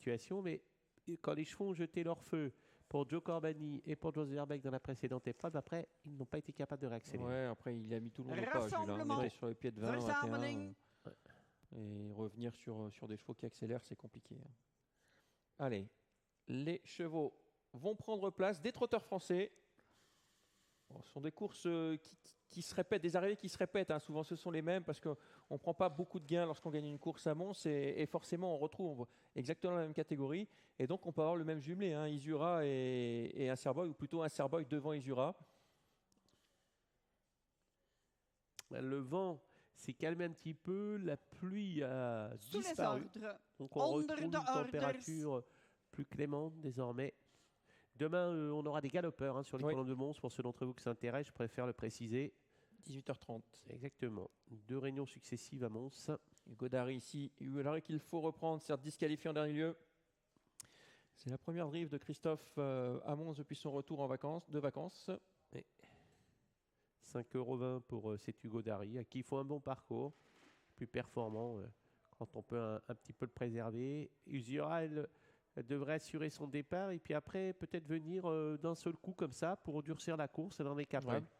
situation, mais quand les chevaux ont jeté leur feu pour Joe Corbani et pour Jos Verbeek dans la précédente épreuve, après, ils n'ont pas été capables de réaccélérer. Ouais, après, il a mis tout le monde au pas, Jules, hein. On était sur le pied de 20, 21. Et revenir sur des chevaux qui accélèrent, c'est compliqué. Allez, les chevaux vont prendre place. Des trotteurs français. Bon, ce sont des courses qui se répètent, des arrivées qui se répètent. Hein. Souvent, ce sont les mêmes parce qu'on ne prend pas beaucoup de gains lorsqu'on gagne une course à Mons et forcément, on retrouve exactement la même catégorie. Et donc, on peut avoir le même jumelé, hein, Isura et Anserboy, ou plutôt Anserboy devant Isura. Le vent s'est calmé un petit peu, la pluie a disparu. Donc, on retrouve une température plus clémente désormais. Demain, on aura des galopeurs hein, sur les colonnes de Mons. Pour ceux d'entre vous qui s'intéressent, je préfère le préciser. 18h30. Exactement. 2 réunions successives à Mons. Godari ici. Godari qu'il faut reprendre, certes disqualifié en dernier lieu. C'est la première drive de Christophe à Mons depuis son retour de vacances. Et 5,20 € pour cet Hugo Dari, à qui il faut un bon parcours, plus performant quand on peut un petit peu le préserver. Usura, elle devrait assurer son départ et puis après peut-être venir d'un seul coup comme ça pour durcir la course. Elle en est capable. Ouais.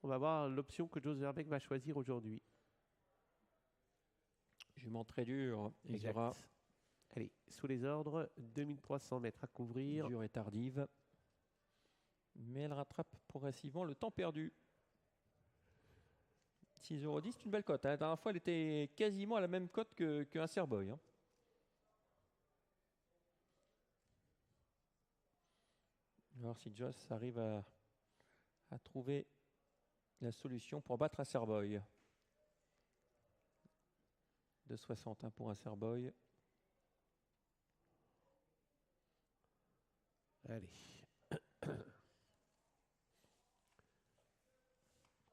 On va voir l'option que Jos Verbeek va choisir aujourd'hui. Jument très dur. Usura. Allez, sous les ordres, 2300 mètres à couvrir. Dure et tardive. Mais elle rattrape progressivement le temps perdu. 6,10 €, c'est une belle cote. Hein. La dernière fois, elle était quasiment à la même cote qu'un Serboy. Hein. On va voir si Jos arrive à trouver la solution pour battre un Serboy. 2,60 pour un Serboy. Allez.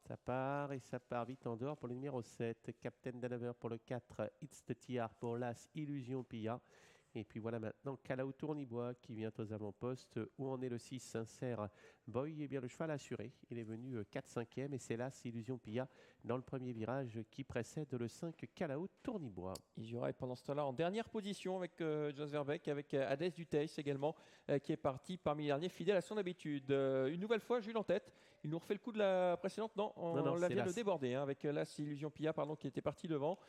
Ça part et ça part vite en dehors pour le numéro 7. Captain Danover pour le 4. It's the TR pour l'As Illusion Pilla. Et puis voilà maintenant Calao Tournibois qui vient aux avant-postes. Où en est le 6 Sincère Boy? Eh bien le cheval assuré. Il est venu 4-5e et c'est l'As Illusion Pilla dans le premier virage qui précède le 5 Calao Tournibois. Isura est pendant ce temps-là en dernière position avec Jos Verbeek, avec Hadès Duteis également qui est parti parmi les derniers, fidèle à son habitude. Une nouvelle fois, Jules en tête. Il nous refait le coup de la précédente. Non, on la vient de déborder hein, avec l'As Illusion Pilla qui était parti devant.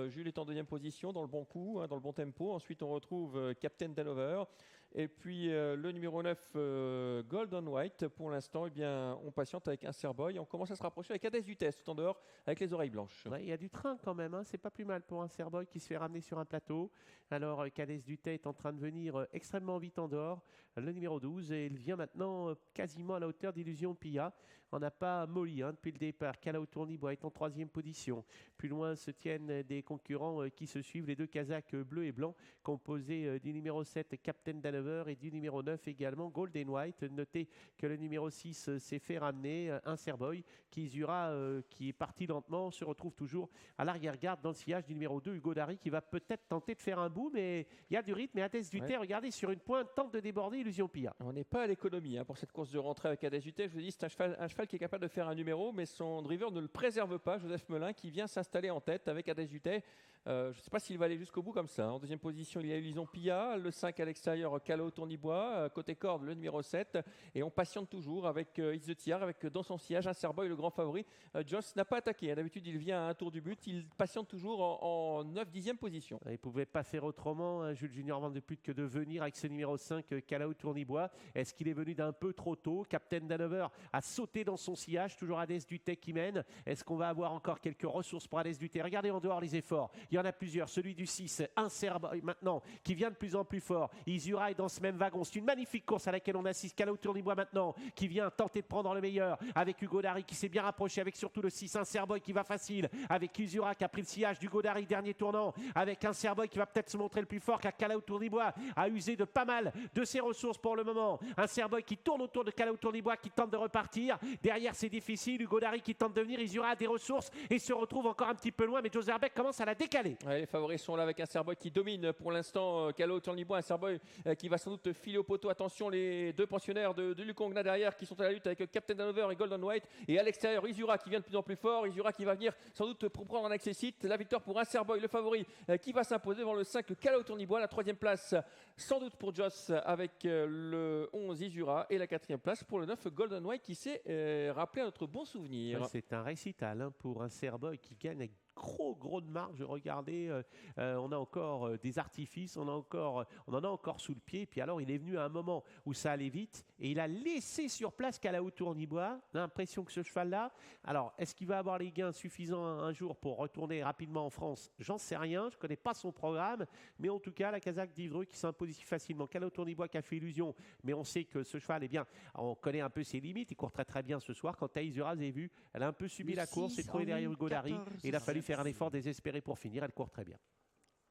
Jules est en deuxième position dans le bon coup, hein, dans le bon tempo. Ensuite, on retrouve Captain Danover et puis le numéro 9 Golden White. Pour l'instant, eh bien, on patiente avec un Serboy. On commence à se rapprocher avec Hadès Duteis tout en dehors avec les oreilles blanches. Ouais, il y a du train quand même, hein. C'est pas plus mal pour un Serboy qui se fait ramener sur un plateau. Alors Hadès Duteis est en train de venir extrêmement vite en dehors. Le numéro 12 et il vient maintenant quasiment à la hauteur d'Illusion Pilla. On n'a pas molli hein, depuis le départ. Calao Tournibois est en 3e position. Plus loin se tiennent des concurrents qui se suivent, les deux Kazakhs bleu et blanc composés du numéro 7 Captain Danover et du numéro 9 également Golden White. Notez que le numéro 6 s'est fait ramener, un Serboy qui Isura qui est parti lentement, se retrouve toujours à l'arrière-garde dans le sillage du numéro 2 Hugo Dari qui va peut-être tenter de faire un bout, mais il y a du rythme et Hadès Duteis, regardez sur une pointe, tente de déborder Illusion Pilla. On n'est pas à l'économie hein, pour cette course de rentrée avec Hadès Duteis. Je vous dis, c'est un cheval qui est capable de faire un numéro, mais son driver ne le préserve pas, Joseph Melin, qui vient s'installer en tête avec Hadès Duteis. Je ne sais pas s'il va aller jusqu'au bout comme ça. En deuxième position, il y a Illusion Pilla, le 5 à l'extérieur, Calao Tournibois, côté corde, le numéro 7. Et on patiente toujours avec It's the TR, avec dans son sillage un Serboy, le grand favori. Jos n'a pas attaqué. D'habitude, il vient à un tour du but. Il patiente toujours en 9-10e position. Il ne pouvait pas faire autrement, hein, Jules Junior Van de Put, que de venir avec ce numéro 5, Calao Tournibois. Est-ce qu'il est venu d'un peu trop tôt? Captain Danover a sauté dans son sillage, toujours Hadès Duteis qui mène. Est-ce qu'on va avoir encore quelques ressources pour Hadès Duteis? Regardez en dehors les efforts. Il y en a plusieurs. Celui du 6, un Serboy maintenant, qui vient de plus en plus fort. Isura est dans ce même wagon. C'est une magnifique course à laquelle on assiste. Calao Tournibois maintenant, qui vient tenter de prendre le meilleur avec Hugo Dari qui s'est bien rapproché, avec surtout le 6, un Serboy qui va facile, avec Isura qui a pris le sillage d'Hugo Dari, dernier tournant, avec un Serboy qui va peut-être se montrer le plus fort, car Calao Tournibois a usé de pas mal de ses ressources pour le moment. Un Serboy qui tourne autour de Calao Tournibois, qui tente de repartir. Derrière, c'est difficile. Hugo Dari qui tente de venir. Isura a des ressources et se retrouve encore un petit peu loin, mais Jos Verbeek commence à la décaler. régaler. Ouais, les favoris sont là avec un Cerboy qui domine pour l'instant. Calao Tournibois, un Cerboy qui va sans doute filer au poteau. Attention, les deux pensionnaires de Lukongna derrière qui sont à la lutte avec Captain Hanover et Golden White. Et à l'extérieur, Isura qui vient de plus en plus fort. Isura qui va venir sans doute pour prendre un accessite. La victoire pour un Cerboy, le favori, qui va s'imposer devant le 5, le Calao Tournibois. La 3e place, sans doute pour Joss avec le 11, Isura. Et la 4e place pour le 9, Golden White qui s'est rappelé à notre bon souvenir. Ouais, c'est un récital hein, pour un Cerboy qui gagne avec gros de marge. Regardez, on a encore des artifices, on en a encore sous le pied. Puis alors, il est venu à un moment où ça allait vite et il a laissé sur place Calao Tournibois. On a l'impression que ce cheval-là, alors, est-ce qu'il va avoir les gains suffisants un jour pour retourner rapidement en France? J'en sais rien, je ne connais pas son programme, mais en tout cas, la Kazakh d'Ivreux qui s'impose ici facilement. Calao Tournibois qui a fait illusion, mais on sait que ce cheval, eh bien, on connaît un peu ses limites. Il court très bien ce soir. Quand Isura, vous avez vu, elle a un peu subi la course, s'est trouvée derrière Hugo Larry et il a fallu faire un effort désespéré pour finir. Elle court très bien.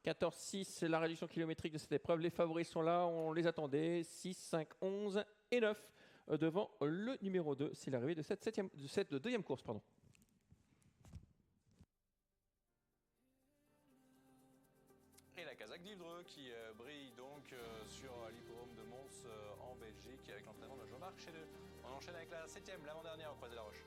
14-6, la réduction kilométrique de cette épreuve. Les favoris sont là, on les attendait. 6, 5, 11 et 9 devant le numéro 2. C'est l'arrivée de cette deuxième course. Pardon. Et la Kazakh d'Ivreux qui brille donc sur l'hippodrome de Mons en Belgique avec l'entraînement de Jean-Marc Chédeux. On enchaîne avec la 7e, l'avant-dernière au Croisé la Roche.